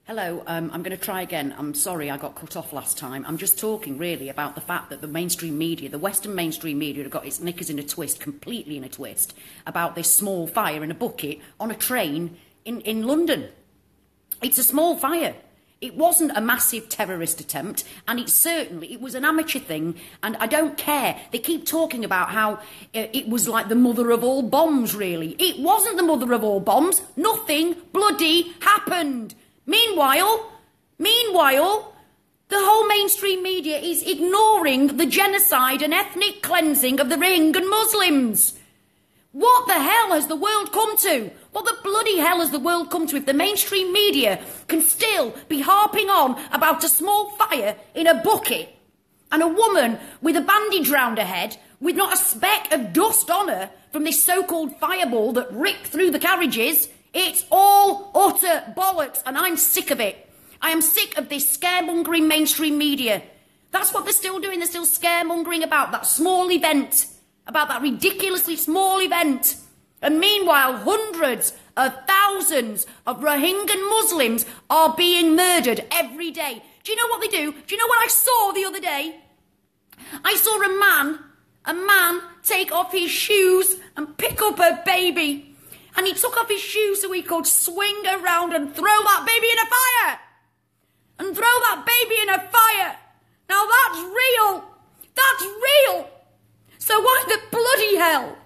Hello, I'm going to try again. I'm sorry I got cut off last time. I'm just talking really about the fact that the mainstream media, the Western mainstream media, have got its knickers in a twist, completely in a twist, about this small fire in a bucket on a train in London. It's a small fire. It wasn't a massive terrorist attempt, and it was an amateur thing, and I don't care. They keep talking about how it was like the mother of all bombs, really. It wasn't the mother of all bombs. Nothing bloody happened. Meanwhile, the whole mainstream media is ignoring the genocide and ethnic cleansing of the Rohingya Muslims. What the hell has the world come to? What the bloody hell has the world come to if the mainstream media can still be harping on about a small fire in a bucket and a woman with a bandage round her head with not a speck of dust on her from this so-called fireball that ripped through the carriages? It's all utter bollocks, and I'm sick of it. I am sick of this scaremongering mainstream media. That's what they're still doing. They're still scaremongering about that small event, about that ridiculously small event. And meanwhile, hundreds of thousands of Rohingya Muslims are being murdered every day. Do you know what they do? Do you know what I saw the other day? I saw a man take off his shoes and pick up a baby. And he took off his shoes so he could swing around and throw that baby in a fire. And throw that baby in a fire. Now that's real. That's real. So why the bloody hell?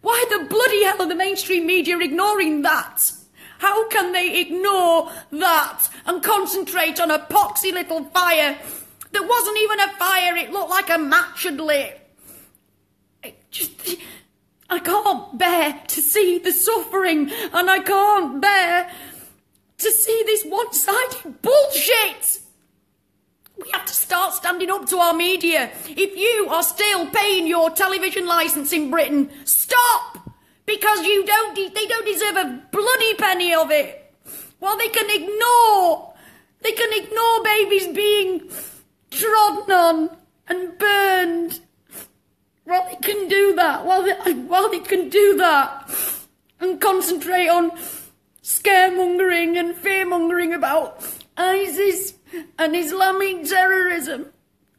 Why the bloody hell are the mainstream media ignoring that? How can they ignore that and concentrate on a poxy little fire that wasn't even a fire? It looked like a match had lit. I can't bear to see the suffering, and I can't bear to see this one-sided bullshit. We have to start standing up to our media. If you are still paying your television licence in Britain, stop! Because they don't deserve a bloody penny of it. While they can ignore babies being trodden on and burned. While they can do that, and concentrate on scaremongering and fearmongering about ISIS and Islamic terrorism.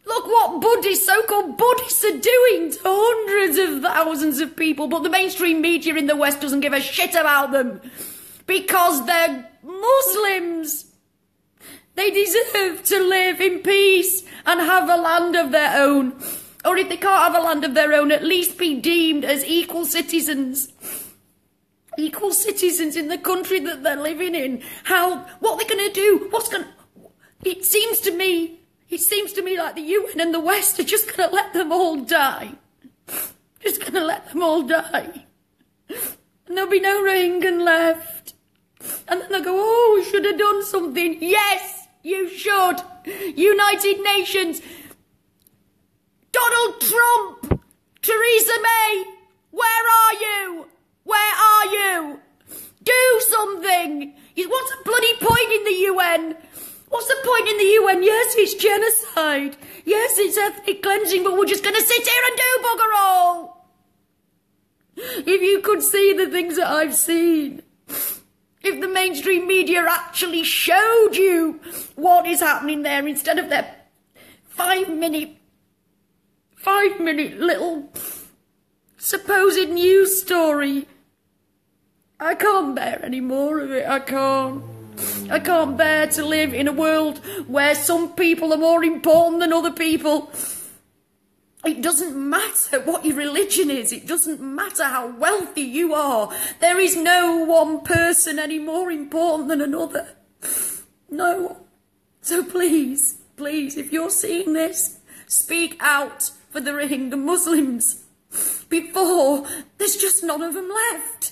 Look what Buddhists, so-called Buddhists, are doing to hundreds of thousands of people, but the mainstream media in the West doesn't give a shit about them because they're Muslims. They deserve to live in peace and have a land of their own. Or if they can't have a land of their own, at least be deemed as equal citizens. Equal citizens in the country that they're living in. What are they going to do? It seems to me like the UN and the West are just going to let them all die. Just going to let them all die. And there'll be no Rohingya left. And then they'll go, oh, we should have done something. Yes, you should. United Nations. Donald Trump, Theresa May, where are you? Where are you? Do something. What's the bloody point in the UN? What's the point in the UN? Yes, it's genocide. Yes, it's ethnic cleansing, but we're just going to sit here and do bugger all. If you could see the things that I've seen. If the mainstream media actually showed you what is happening there instead of their 5-minute little supposed news story. I can't bear any more of it. I can't bear to live in a world where some people are more important than other people. It doesn't matter what your religion is. It doesn't matter how wealthy you are. There is no one person any more important than another. No one. So please, if you're seeing this, speak out for the Rohingya Muslims before there's just none of them left.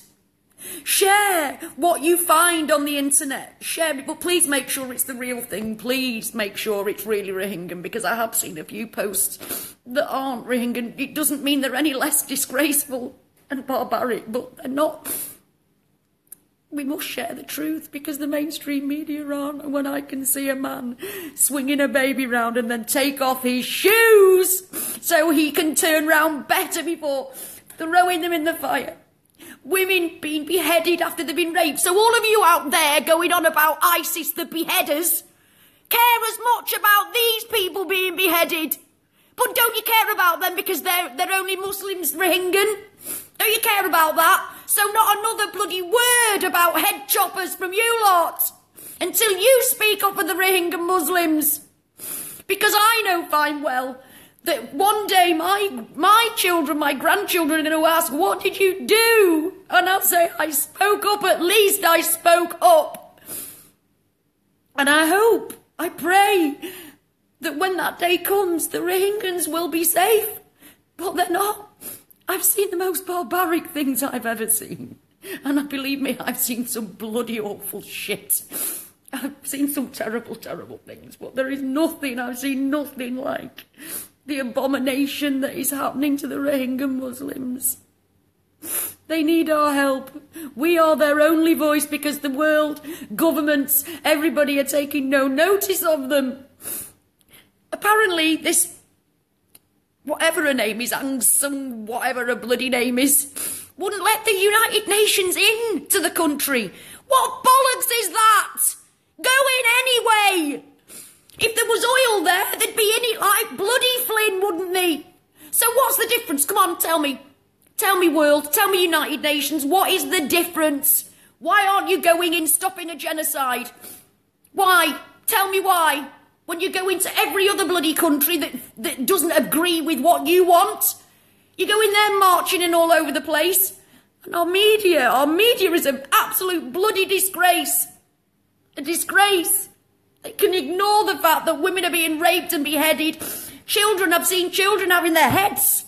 Share what you find on the internet. Share it, but please make sure it's the real thing. Please make sure it's really Rohingya, because I have seen a few posts that aren't Rohingya. It doesn't mean they're any less disgraceful and barbaric, but they're not. We must share the truth because the mainstream media aren't. And when I can see a man swinging a baby round and then take off his shoes so he can turn round better before throwing them in the fire. women being beheaded after they've been raped. So all of you out there going on about ISIS, the beheaders, care as much about these people being beheaded. But don't you care about them because they're only Muslims, Rohingyan? Don't you care about that? So not another bloody word about head choppers from you lot until you speak up for the Rohingya Muslims. Because I know fine well that one day my children, my grandchildren are going to ask, what did you do? And I'll say, I spoke up, at least I spoke up. And I hope, I pray that when that day comes, the Rohingyans will be safe. But they're not. I've seen the most barbaric things I've ever seen. And believe me, I've seen some bloody awful shit. I've seen some terrible, terrible things. But there is nothing, I've seen nothing like the abomination that is happening to the Rohingya Muslims. They need our help. We are their only voice because the world, governments, everybody are taking no notice of them. Apparently this, whatever her name is, Aung San, whatever her bloody name is, wouldn't let the United Nations in to the country. What bollocks is that? Go in anyway. If there was oil there, they'd be in it like bloody Flynn, wouldn't they? So what's the difference? Come on, tell me. Tell me, world. Tell me, United Nations. What is the difference? Why aren't you going in stopping a genocide? Why? Tell me why. When you go into every other bloody country that doesn't agree with what you want, you go in there marching in all over the place. And our media is an absolute bloody disgrace. A disgrace. They can ignore the fact that women are being raped and beheaded. Children, I've seen children having their heads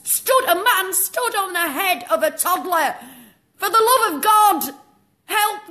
a man stood on the head of a toddler. For the love of God, help